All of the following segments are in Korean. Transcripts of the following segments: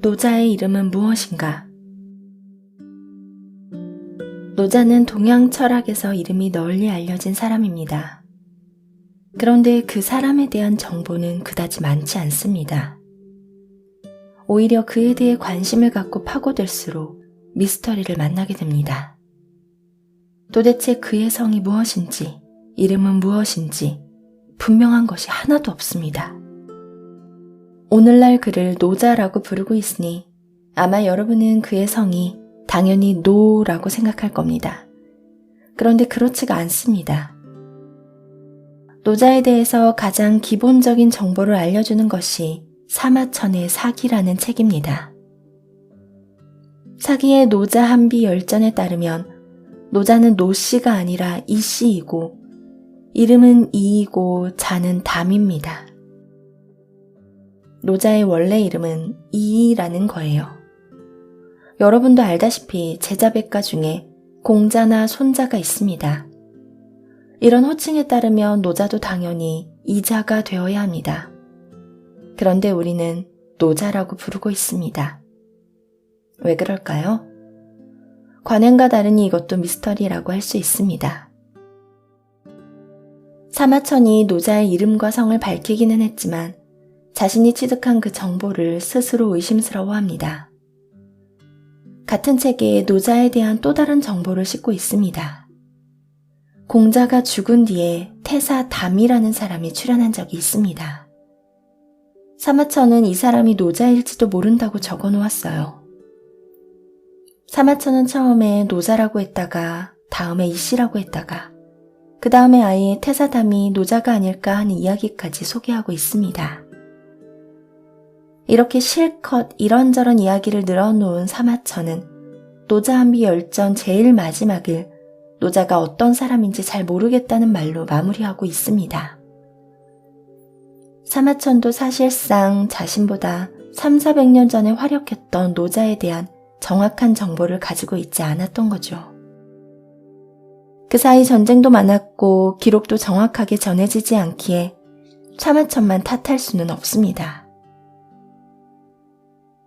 노자의 이름은 무엇인가? 노자는 동양 철학에서 이름이 널리 알려진 사람입니다. 그런데 그 사람에 대한 정보는 그다지 많지 않습니다. 오히려 그에 대해 관심을 갖고 파고들수록 미스터리를 만나게 됩니다. 도대체 그의 성이 무엇인지, 이름은 무엇인지 분명한 것이 하나도 없습니다. 오늘날 그를 노자라고 부르고 있으니 아마 여러분은 그의 성이 당연히 노라고 생각할 겁니다. 그런데 그렇지가 않습니다. 노자에 대해서 가장 기본적인 정보를 알려주는 것이 사마천의 사기라는 책입니다. 사기의 노자 한비 열전에 따르면 노자는 노씨가 아니라 이씨이고 이름은 이이고 자는 담입니다. 노자의 원래 이름은 이이라는 거예요. 여러분도 알다시피 제자백가 중에 공자나 손자가 있습니다. 이런 호칭에 따르면 노자도 당연히 이자가 되어야 합니다. 그런데 우리는 노자라고 부르고 있습니다. 왜 그럴까요? 관행과 다르니 이것도 미스터리라고 할 수 있습니다. 사마천이 노자의 이름과 성을 밝히기는 했지만 자신이 취득한 그 정보를 스스로 의심스러워합니다. 같은 책에 노자에 대한 또 다른 정보를 싣고 있습니다. 공자가 죽은 뒤에 태사 담이라는 사람이 출연한 적이 있습니다. 사마천은 이 사람이 노자일지도 모른다고 적어 놓았어요. 사마천은 처음에 노자라고 했다가 다음에 이씨라고 했다가 그 다음에 아예 태사담이 노자가 아닐까 하는 이야기까지 소개하고 있습니다. 이렇게 실컷 이런저런 이야기를 늘어놓은 사마천은 노자 한비 열전 제일 마지막을 노자가 어떤 사람인지 잘 모르겠다는 말로 마무리하고 있습니다. 사마천도 사실상 자신보다 300~400년 전에 활약했던 노자에 대한 정확한 정보를 가지고 있지 않았던 거죠. 그 사이 전쟁도 많았고 기록도 정확하게 전해지지 않기에 사마천만 탓할 수는 없습니다.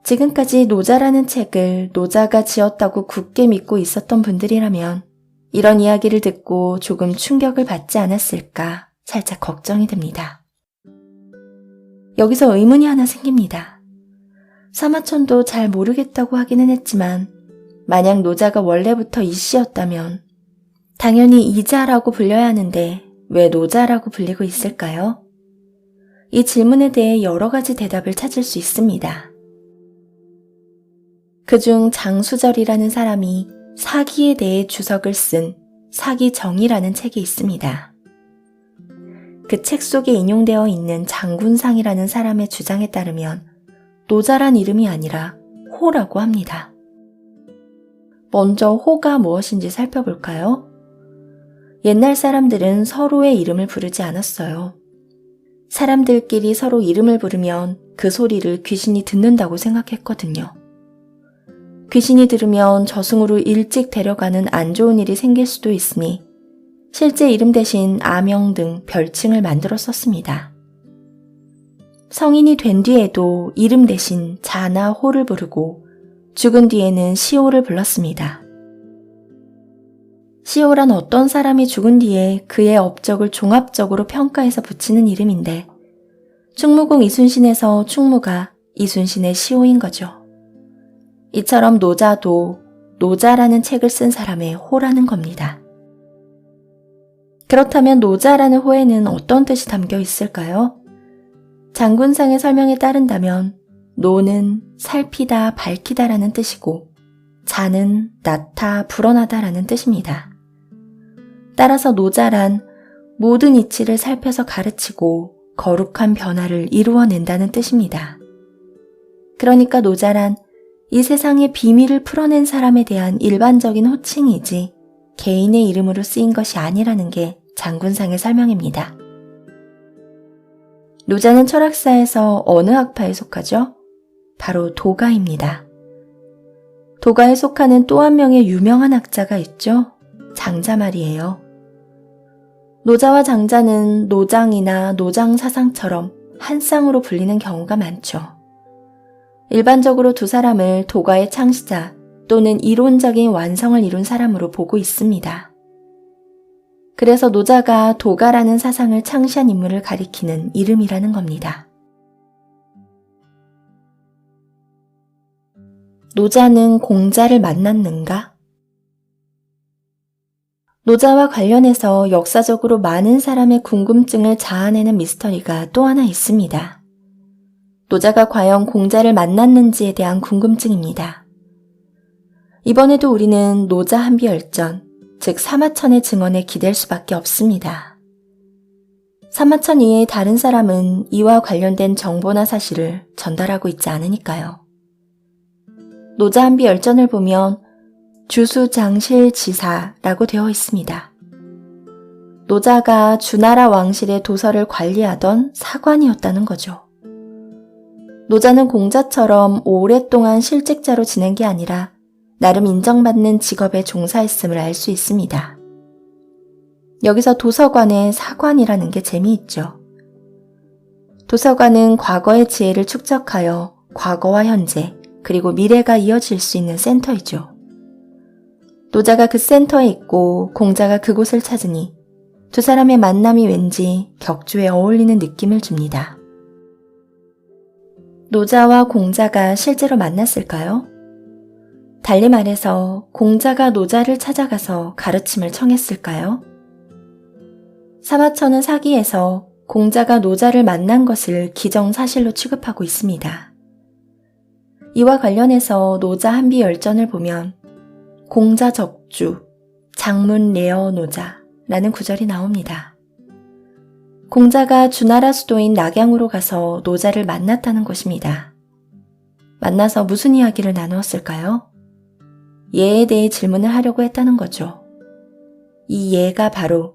지금까지 노자라는 책을 노자가 지었다고 굳게 믿고 있었던 분들이라면 이런 이야기를 듣고 조금 충격을 받지 않았을까 살짝 걱정이 됩니다. 여기서 의문이 하나 생깁니다. 사마천도 잘 모르겠다고 하기는 했지만 만약 노자가 원래부터 이씨였다면 당연히 이자라고 불려야 하는데 왜 노자라고 불리고 있을까요? 이 질문에 대해 여러 가지 대답을 찾을 수 있습니다. 그중 장수절이라는 사람이 사기에 대해 주석을 쓴 사기정이라는 책이 있습니다. 그 책 속에 인용되어 있는 장군상이라는 사람의 주장에 따르면 노자란 이름이 아니라 호라고 합니다. 먼저 호가 무엇인지 살펴볼까요? 옛날 사람들은 서로의 이름을 부르지 않았어요. 사람들끼리 서로 이름을 부르면 그 소리를 귀신이 듣는다고 생각했거든요. 귀신이 들으면 저승으로 일찍 데려가는 안 좋은 일이 생길 수도 있으니 실제 이름 대신 아명 등 별칭을 만들어 썼습니다. 성인이 된 뒤에도 이름 대신 자나 호를 부르고 죽은 뒤에는 시호를 불렀습니다. 시호란 어떤 사람이 죽은 뒤에 그의 업적을 종합적으로 평가해서 붙이는 이름인데 충무공 이순신에서 충무가 이순신의 시호인 거죠. 이처럼 노자도 노자라는 책을 쓴 사람의 호라는 겁니다. 그렇다면 노자라는 호에는 어떤 뜻이 담겨 있을까요? 장군상의 설명에 따른다면 노는 살피다, 밝히다 라는 뜻이고 자는 낳다, 불어나다 라는 뜻입니다. 따라서 노자란 모든 이치를 살펴서 가르치고 거룩한 변화를 이루어낸다는 뜻입니다. 그러니까 노자란 이 세상의 비밀을 풀어낸 사람에 대한 일반적인 호칭이지 개인의 이름으로 쓰인 것이 아니라는 게 장군상의 설명입니다. 노자는 철학사에서 어느 학파에 속하죠? 바로 도가입니다. 도가에 속하는 또 한 명의 유명한 학자가 있죠? 장자 말이에요. 노자와 장자는 노장이나 노장사상처럼 한 쌍으로 불리는 경우가 많죠. 일반적으로 두 사람을 도가의 창시자 또는 이론적인 완성을 이룬 사람으로 보고 있습니다. 그래서 노자가 도가라는 사상을 창시한 인물을 가리키는 이름이라는 겁니다. 노자는 공자를 만났는가? 노자와 관련해서 역사적으로 많은 사람의 궁금증을 자아내는 미스터리가 또 하나 있습니다. 노자가 과연 공자를 만났는지에 대한 궁금증입니다. 이번에도 우리는 노자 한비열전, 즉 사마천의 증언에 기댈 수밖에 없습니다. 사마천 이외의 다른 사람은 이와 관련된 정보나 사실을 전달하고 있지 않으니까요. 노자 한비열전을 보면 주수장실지사라고 되어 있습니다. 노자가 주나라 왕실의 도서를 관리하던 사관이었다는 거죠. 노자는 공자처럼 오랫동안 실직자로 지낸 게 아니라 나름 인정받는 직업에 종사했음을 알 수 있습니다. 여기서 도서관의 사관이라는 게 재미있죠. 도서관은 과거의 지혜를 축적하여 과거와 현재 그리고 미래가 이어질 수 있는 센터이죠. 노자가 그 센터에 있고 공자가 그곳을 찾으니 두 사람의 만남이 왠지 격주에 어울리는 느낌을 줍니다. 노자와 공자가 실제로 만났을까요? 달리 말해서 공자가 노자를 찾아가서 가르침을 청했을까요? 사마천은 사기에서 공자가 노자를 만난 것을 기정사실로 취급하고 있습니다. 이와 관련해서 노자 한비열전을 보면 공자 적주, 장문 레어 노자라는 구절이 나옵니다. 공자가 주나라 수도인 낙양으로 가서 노자를 만났다는 것입니다. 만나서 무슨 이야기를 나누었을까요? 예에 대해 질문을 하려고 했다는 거죠. 이 예가 바로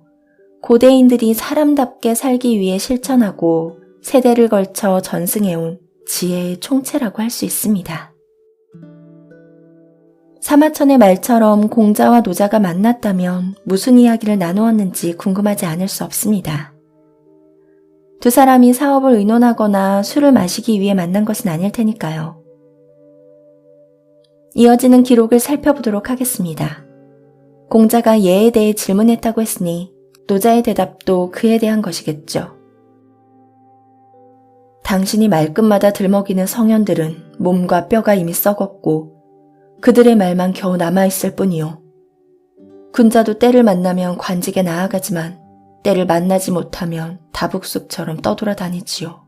고대인들이 사람답게 살기 위해 실천하고 세대를 걸쳐 전승해온 지혜의 총체라고 할 수 있습니다. 사마천의 말처럼 공자와 노자가 만났다면 무슨 이야기를 나누었는지 궁금하지 않을 수 없습니다. 두 사람이 사업을 의논하거나 술을 마시기 위해 만난 것은 아닐 테니까요. 이어지는 기록을 살펴보도록 하겠습니다. 공자가 예에 대해 질문했다고 했으니 노자의 대답도 그에 대한 것이겠죠. 당신이 말끝마다 들먹이는 성현들은 몸과 뼈가 이미 썩었고 그들의 말만 겨우 남아있을 뿐이요. 군자도 때를 만나면 관직에 나아가지만 때를 만나지 못하면 다북숲처럼 떠돌아다니지요.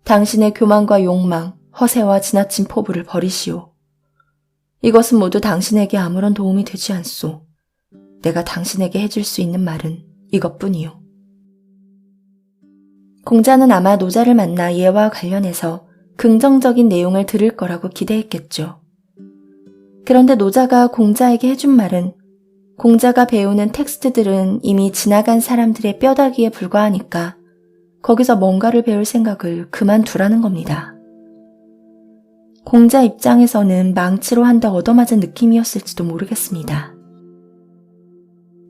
당신의 교만과 욕망, 허세와 지나친 포부를 버리시오. 이것은 모두 당신에게 아무런 도움이 되지 않소. 내가 당신에게 해줄 수 있는 말은 이것뿐이요. 공자는 아마 노자를 만나 예와 관련해서 긍정적인 내용을 들을 거라고 기대했겠죠. 그런데 노자가 공자에게 해준 말은 공자가 배우는 텍스트들은 이미 지나간 사람들의 뼈다귀에 불과하니까 거기서 뭔가를 배울 생각을 그만두라는 겁니다. 공자 입장에서는 망치로 한 대 얻어맞은 느낌이었을지도 모르겠습니다.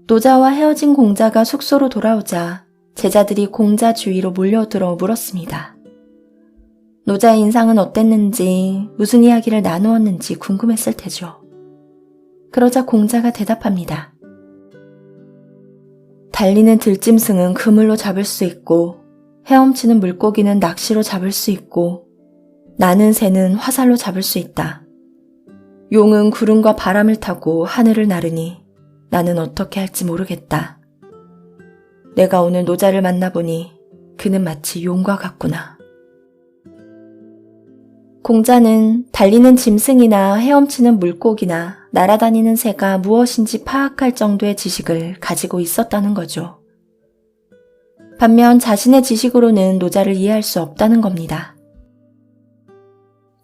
노자와 헤어진 공자가 숙소로 돌아오자 제자들이 공자 주위로 몰려들어 물었습니다. 노자의 인상은 어땠는지, 무슨 이야기를 나누었는지 궁금했을 테죠. 그러자 공자가 대답합니다. 달리는 들짐승은 그물로 잡을 수 있고 헤엄치는 물고기는 낚시로 잡을 수 있고 나는 새는 화살로 잡을 수 있다. 용은 구름과 바람을 타고 하늘을 나르니 나는 어떻게 할지 모르겠다. 내가 오늘 노자를 만나보니 그는 마치 용과 같구나. 공자는 달리는 짐승이나 헤엄치는 물고기나 날아다니는 새가 무엇인지 파악할 정도의 지식을 가지고 있었다는 거죠. 반면 자신의 지식으로는 노자를 이해할 수 없다는 겁니다.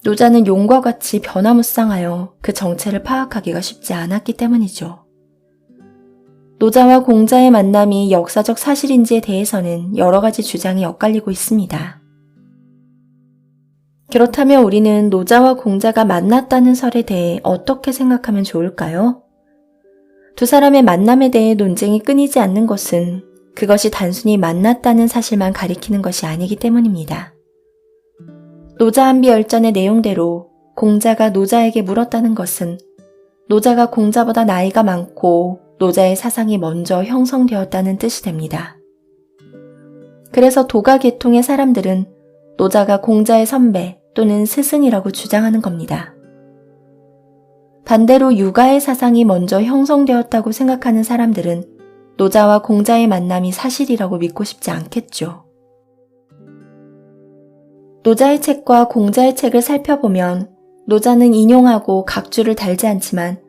노자는 용과 같이 변화무쌍하여 그 정체를 파악하기가 쉽지 않았기 때문이죠. 노자와 공자의 만남이 역사적 사실인지에 대해서는 여러 가지 주장이 엇갈리고 있습니다. 그렇다면 우리는 노자와 공자가 만났다는 설에 대해 어떻게 생각하면 좋을까요? 두 사람의 만남에 대해 논쟁이 끊이지 않는 것은 그것이 단순히 만났다는 사실만 가리키는 것이 아니기 때문입니다. 노자한비열전의 내용대로 공자가 노자에게 물었다는 것은 노자가 공자보다 나이가 많고 노자의 사상이 먼저 형성되었다는 뜻이 됩니다. 그래서 도가 계통의 사람들은 노자가 공자의 선배 또는 스승이라고 주장하는 겁니다. 반대로 유가의 사상이 먼저 형성되었다고 생각하는 사람들은 노자와 공자의 만남이 사실이라고 믿고 싶지 않겠죠. 노자의 책과 공자의 책을 살펴보면 노자는 인용하고 각주를 달지 않지만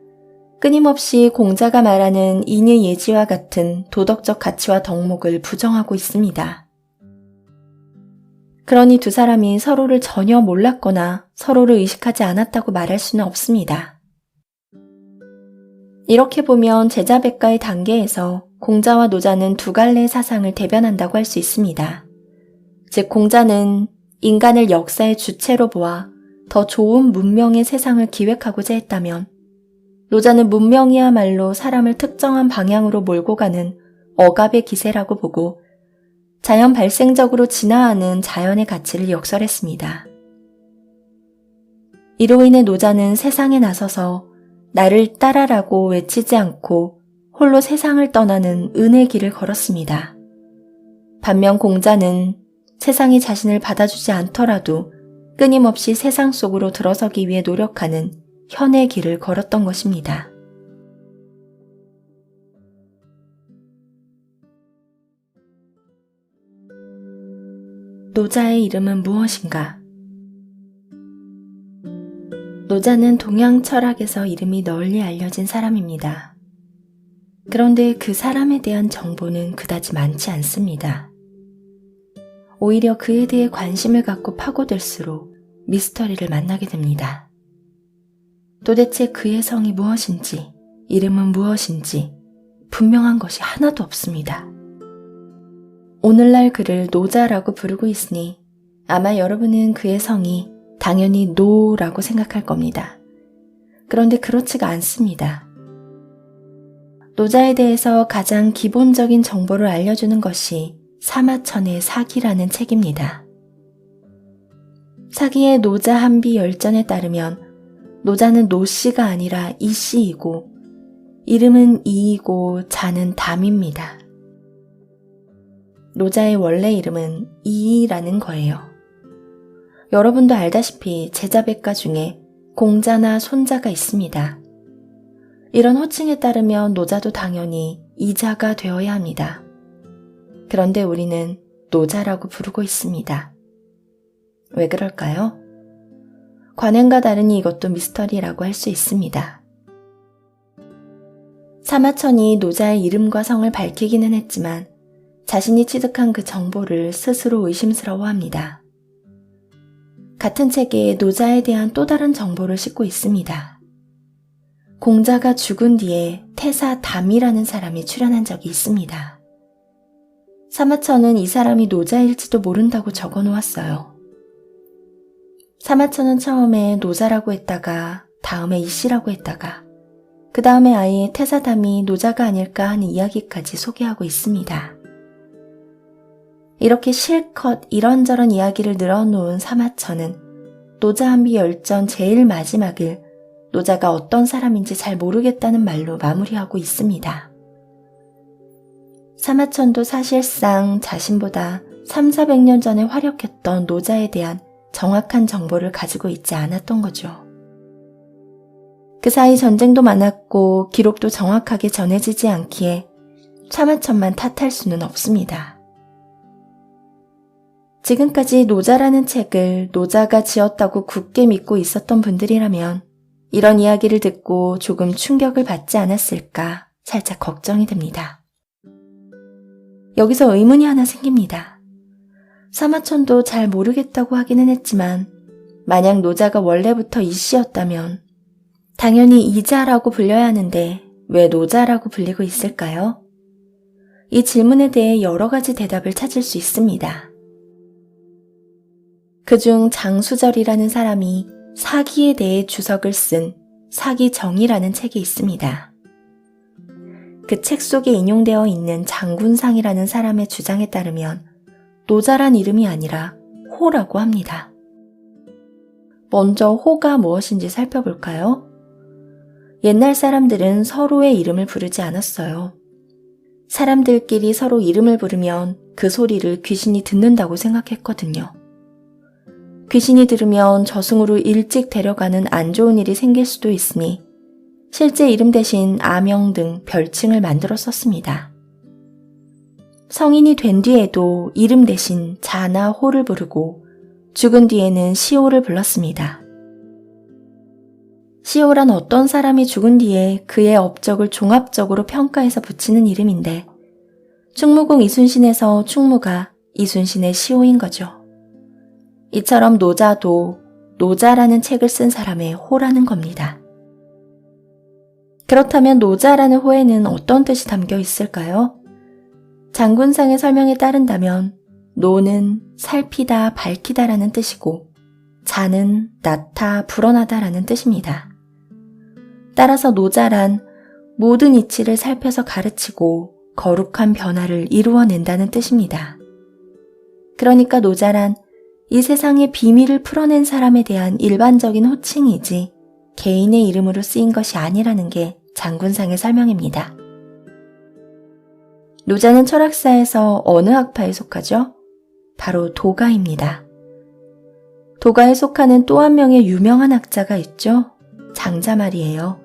끊임없이 공자가 말하는 인의 예지와 같은 도덕적 가치와 덕목을 부정하고 있습니다. 그러니 두 사람이 서로를 전혀 몰랐거나 서로를 의식하지 않았다고 말할 수는 없습니다. 이렇게 보면 제자백가의 단계에서 공자와 노자는 두 갈래의 사상을 대변한다고 할 수 있습니다. 즉 공자는 인간을 역사의 주체로 보아 더 좋은 문명의 세상을 기획하고자 했다면 노자는 문명이야말로 사람을 특정한 방향으로 몰고 가는 억압의 기세라고 보고 자연 발생적으로 진화하는 자연의 가치를 역설했습니다. 이로 인해 노자는 세상에 나서서 나를 따라라고 외치지 않고 홀로 세상을 떠나는 은의 길을 걸었습니다. 반면 공자는 세상이 자신을 받아주지 않더라도 끊임없이 세상 속으로 들어서기 위해 노력하는 현의 길을 걸었던 것입니다. 노자의 이름은 무엇인가? 노자는 동양 철학에서 이름이 널리 알려진 사람입니다. 그런데 그 사람에 대한 정보는 그다지 많지 않습니다. 오히려 그에 대해 관심을 갖고 파고들수록 미스터리를 만나게 됩니다. 도대체 그의 성이 무엇인지, 이름은 무엇인지 분명한 것이 하나도 없습니다. 오늘날 그를 노자라고 부르고 있으니 아마 여러분은 그의 성이 당연히 노라고 생각할 겁니다. 그런데 그렇지가 않습니다. 노자에 대해서 가장 기본적인 정보를 알려주는 것이 사마천의 사기라는 책입니다. 사기의 노자한비열전에 따르면 노자는 노씨가 아니라 이씨이고 이름은 이이고 자는 담입니다. 노자의 원래 이름은 이이라는 거예요. 여러분도 알다시피 제자백가 중에 공자나 손자가 있습니다. 이런 호칭에 따르면 노자도 당연히 이자가 되어야 합니다. 그런데 우리는 노자라고 부르고 있습니다. 왜 그럴까요? 관행과 다르니 이것도 미스터리라고 할 수 있습니다. 사마천이 노자의 이름과 성을 밝히기는 했지만 자신이 취득한 그 정보를 스스로 의심스러워합니다. 같은 책에 노자에 대한 또 다른 정보를 싣고 있습니다. 공자가 죽은 뒤에 태사담이라는 사람이 출연한 적이 있습니다. 사마천은 이 사람이 노자일지도 모른다고 적어 놓았어요. 사마천은 처음에 노자라고 했다가 다음에 이씨라고 했다가 그 다음에 아예 태사담이 노자가 아닐까 하는 이야기까지 소개하고 있습니다. 이렇게 실컷 이런저런 이야기를 늘어놓은 사마천은 노자한비열전 제일 마지막을 노자가 어떤 사람인지 잘 모르겠다는 말로 마무리하고 있습니다. 사마천도 사실상 자신보다 300~400년 전에 활약했던 노자에 대한 정확한 정보를 가지고 있지 않았던 거죠. 그 사이 전쟁도 많았고 기록도 정확하게 전해지지 않기에 사마천만 탓할 수는 없습니다. 지금까지 노자라는 책을 노자가 지었다고 굳게 믿고 있었던 분들이라면 이런 이야기를 듣고 조금 충격을 받지 않았을까 살짝 걱정이 됩니다. 여기서 의문이 하나 생깁니다. 사마천도 잘 모르겠다고 하기는 했지만 만약 노자가 원래부터 이씨였다면 당연히 이자라고 불려야 하는데 왜 노자라고 불리고 있을까요? 이 질문에 대해 여러 가지 대답을 찾을 수 있습니다. 그중 장수절이라는 사람이 사기에 대해 주석을 쓴 사기정이라는 책이 있습니다. 그 책 속에 인용되어 있는 장군상이라는 사람의 주장에 따르면 노자란 이름이 아니라 호라고 합니다. 먼저 호가 무엇인지 살펴볼까요? 옛날 사람들은 서로의 이름을 부르지 않았어요. 사람들끼리 서로 이름을 부르면 그 소리를 귀신이 듣는다고 생각했거든요. 귀신이 들으면 저승으로 일찍 데려가는 안 좋은 일이 생길 수도 있으니 실제 이름 대신 아명 등 별칭을 만들어 썼습니다. 성인이 된 뒤에도 이름 대신 자나 호를 부르고 죽은 뒤에는 시호를 불렀습니다. 시호란 어떤 사람이 죽은 뒤에 그의 업적을 종합적으로 평가해서 붙이는 이름인데 충무공 이순신에서 충무가 이순신의 시호인 거죠. 이처럼 노자도 노자라는 책을 쓴 사람의 호라는 겁니다. 그렇다면 노자라는 호에는 어떤 뜻이 담겨 있을까요? 장군상의 설명에 따른다면 노는 살피다, 밝히다라는 뜻이고 자는 낳다, 불어나다라는 뜻입니다. 따라서 노자란 모든 이치를 살펴서 가르치고 거룩한 변화를 이루어낸다는 뜻입니다. 그러니까 노자란 이 세상의 비밀을 풀어낸 사람에 대한 일반적인 호칭이지 개인의 이름으로 쓰인 것이 아니라는 게 장군상의 설명입니다. 노자는 철학사에서 어느 학파에 속하죠? 바로 도가입니다. 도가에 속하는 또 한 명의 유명한 학자가 있죠? 장자 말이에요.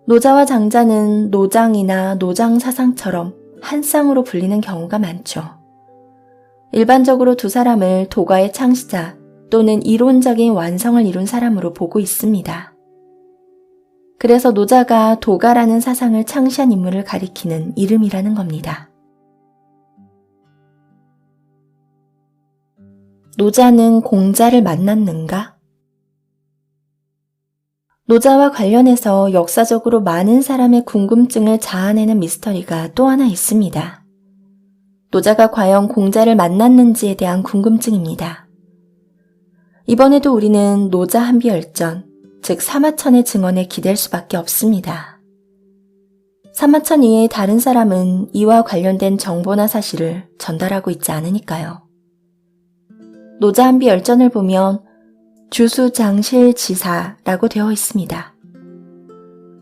노자와 장자는 노장이나 노장사상처럼 한 쌍으로 불리는 경우가 많죠. 일반적으로 두 사람을 도가의 창시자 또는 이론적인 완성을 이룬 사람으로 보고 있습니다. 그래서 노자가 도가라는 사상을 창시한 인물을 가리키는 이름이라는 겁니다. 노자는 공자를 만났는가? 노자와 관련해서 역사적으로 많은 사람의 궁금증을 자아내는 미스터리가 또 하나 있습니다. 노자가 과연 공자를 만났는지에 대한 궁금증입니다. 이번에도 우리는 노자 한비열전, 즉 사마천의 증언에 기댈 수밖에 없습니다. 사마천 이외의 다른 사람은 이와 관련된 정보나 사실을 전달하고 있지 않으니까요. 노자 한비열전을 보면 주수장실지사라고 되어 있습니다.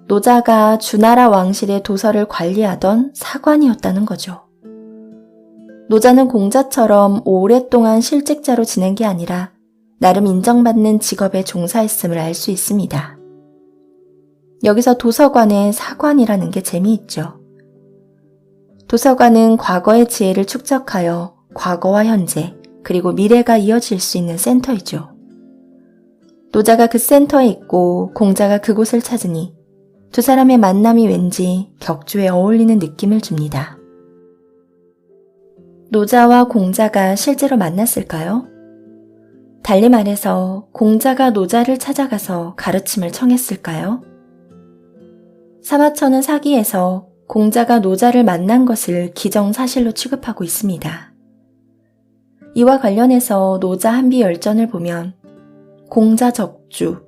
노자가 주나라 왕실의 도서를 관리하던 사관이었다는 거죠. 노자는 공자처럼 오랫동안 실직자로 지낸 게 아니라 나름 인정받는 직업에 종사했음을 알 수 있습니다. 여기서 도서관의 사관이라는 게 재미있죠. 도서관은 과거의 지혜를 축적하여 과거와 현재 그리고 미래가 이어질 수 있는 센터이죠. 노자가 그 센터에 있고 공자가 그곳을 찾으니 두 사람의 만남이 왠지 격주에 어울리는 느낌을 줍니다. 노자와 공자가 실제로 만났을까요? 달리 말해서 공자가 노자를 찾아가서 가르침을 청했을까요? 사마천은 사기에서 공자가 노자를 만난 것을 기정사실로 취급하고 있습니다. 이와 관련해서 노자 한비열전을 보면 공자 적주,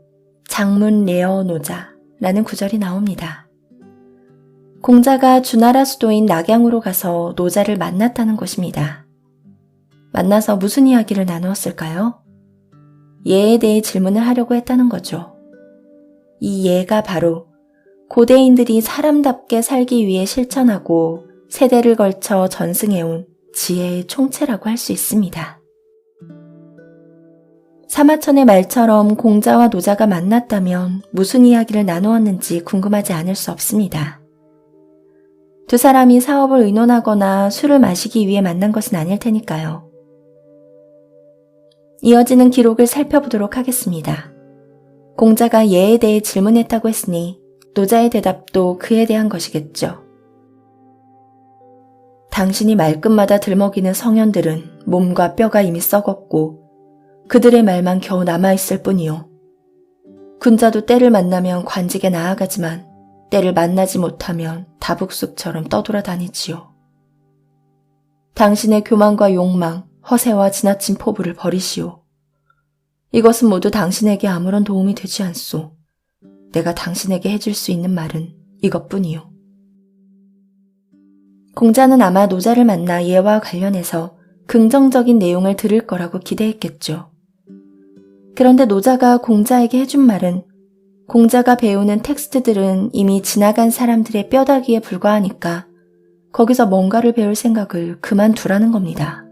장문 레어 노자라는 구절이 나옵니다. 공자가 주나라 수도인 낙양으로 가서 노자를 만났다는 것입니다. 만나서 무슨 이야기를 나누었을까요? 예에 대해 질문을 하려고 했다는 거죠. 이 예가 바로 고대인들이 사람답게 살기 위해 실천하고 세대를 걸쳐 전승해온 지혜의 총체라고 할 수 있습니다. 사마천의 말처럼 공자와 노자가 만났다면 무슨 이야기를 나누었는지 궁금하지 않을 수 없습니다. 두 사람이 사업을 의논하거나 술을 마시기 위해 만난 것은 아닐 테니까요. 이어지는 기록을 살펴보도록 하겠습니다. 공자가 예에 대해 질문했다고 했으니 노자의 대답도 그에 대한 것이겠죠. 당신이 말끝마다 들먹이는 성현들은 몸과 뼈가 이미 썩었고 그들의 말만 겨우 남아있을 뿐이요. 군자도 때를 만나면 관직에 나아가지만 때를 만나지 못하면 다북숲처럼 떠돌아다니지요. 당신의 교만과 욕망, 허세와 지나친 포부를 버리시오. 이것은 모두 당신에게 아무런 도움이 되지 않소. 내가 당신에게 해줄 수 있는 말은 이것뿐이요. 공자는 아마 노자를 만나 예와 관련해서 긍정적인 내용을 들을 거라고 기대했겠죠. 그런데 노자가 공자에게 해준 말은 공자가 배우는 텍스트들은 이미 지나간 사람들의 뼈다귀에 불과하니까 거기서 뭔가를 배울 생각을 그만두라는 겁니다.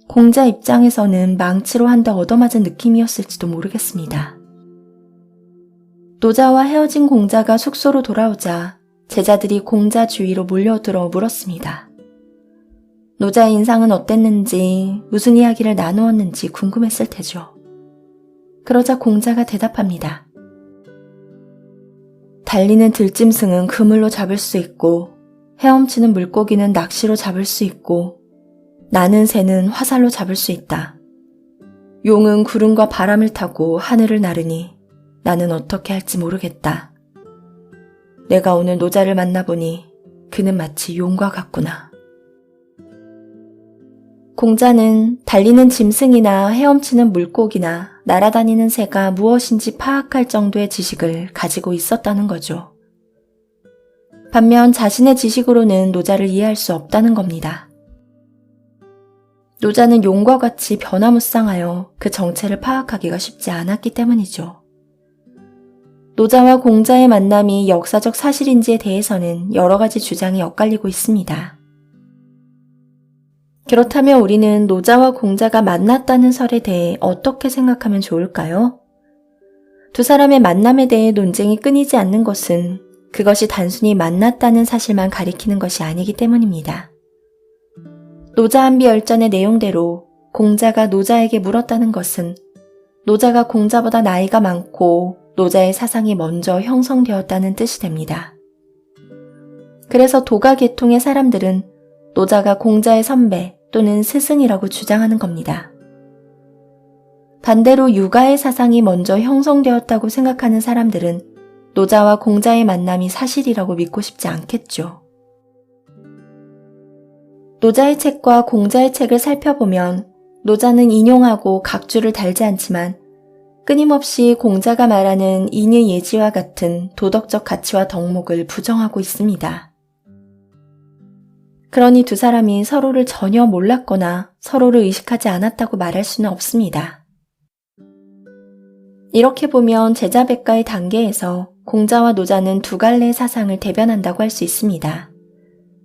공자 입장에서는 망치로 한 대 얻어맞은 느낌이었을지도 모르겠습니다. 노자와 헤어진 공자가 숙소로 돌아오자 제자들이 공자 주위로 몰려들어 물었습니다. 노자의 인상은 어땠는지, 무슨 이야기를 나누었는지 궁금했을 테죠. 그러자 공자가 대답합니다. 달리는 들짐승은 그물로 잡을 수 있고, 헤엄치는 물고기는 낚시로 잡을 수 있고, 나는 새는 화살로 잡을 수 있다. 용은 구름과 바람을 타고 하늘을 나르니 나는 어떻게 할지 모르겠다. 내가 오늘 노자를 만나보니 그는 마치 용과 같구나. 공자는 달리는 짐승이나 헤엄치는 물고기나 날아다니는 새가 무엇인지 파악할 정도의 지식을 가지고 있었다는 거죠. 반면 자신의 지식으로는 노자를 이해할 수 없다는 겁니다. 노자는 용과 같이 변화무쌍하여 그 정체를 파악하기가 쉽지 않았기 때문이죠. 노자와 공자의 만남이 역사적 사실인지에 대해서는 여러 가지 주장이 엇갈리고 있습니다. 그렇다면 우리는 노자와 공자가 만났다는 설에 대해 어떻게 생각하면 좋을까요? 두 사람의 만남에 대해 논쟁이 끊이지 않는 것은 그것이 단순히 만났다는 사실만 가리키는 것이 아니기 때문입니다. 노자한비열전의 내용대로 공자가 노자에게 물었다는 것은 노자가 공자보다 나이가 많고 노자의 사상이 먼저 형성되었다는 뜻이 됩니다. 그래서 도가 계통의 사람들은 노자가 공자의 선배 또는 스승이라고 주장하는 겁니다. 반대로 유가의 사상이 먼저 형성되었다고 생각하는 사람들은 노자와 공자의 만남이 사실이라고 믿고 싶지 않겠죠. 노자의 책과 공자의 책을 살펴보면 노자는 인용하고 각주를 달지 않지만 끊임없이 공자가 말하는 인의 예지와 같은 도덕적 가치와 덕목을 부정하고 있습니다. 그러니 두 사람이 서로를 전혀 몰랐거나 서로를 의식하지 않았다고 말할 수는 없습니다. 이렇게 보면 제자백가의 단계에서 공자와 노자는 두 갈래의 사상을 대변한다고 할 수 있습니다.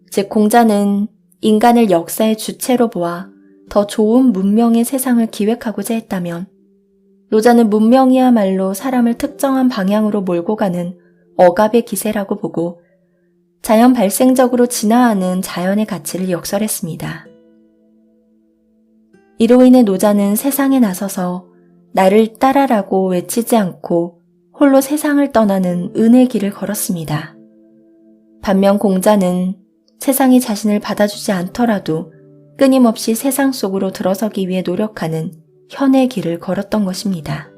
즉 공자는 인간을 역사의 주체로 보아 더 좋은 문명의 세상을 기획하고자 했다면 노자는 문명이야말로 사람을 특정한 방향으로 몰고 가는 억압의 기세라고 보고 자연 발생적으로 진화하는 자연의 가치를 역설했습니다. 이로 인해 노자는 세상에 나서서 나를 따라라고 외치지 않고 홀로 세상을 떠나는 은의 길을 걸었습니다. 반면 공자는 세상이 자신을 받아주지 않더라도 끊임없이 세상 속으로 들어서기 위해 노력하는 현의 길을 걸었던 것입니다.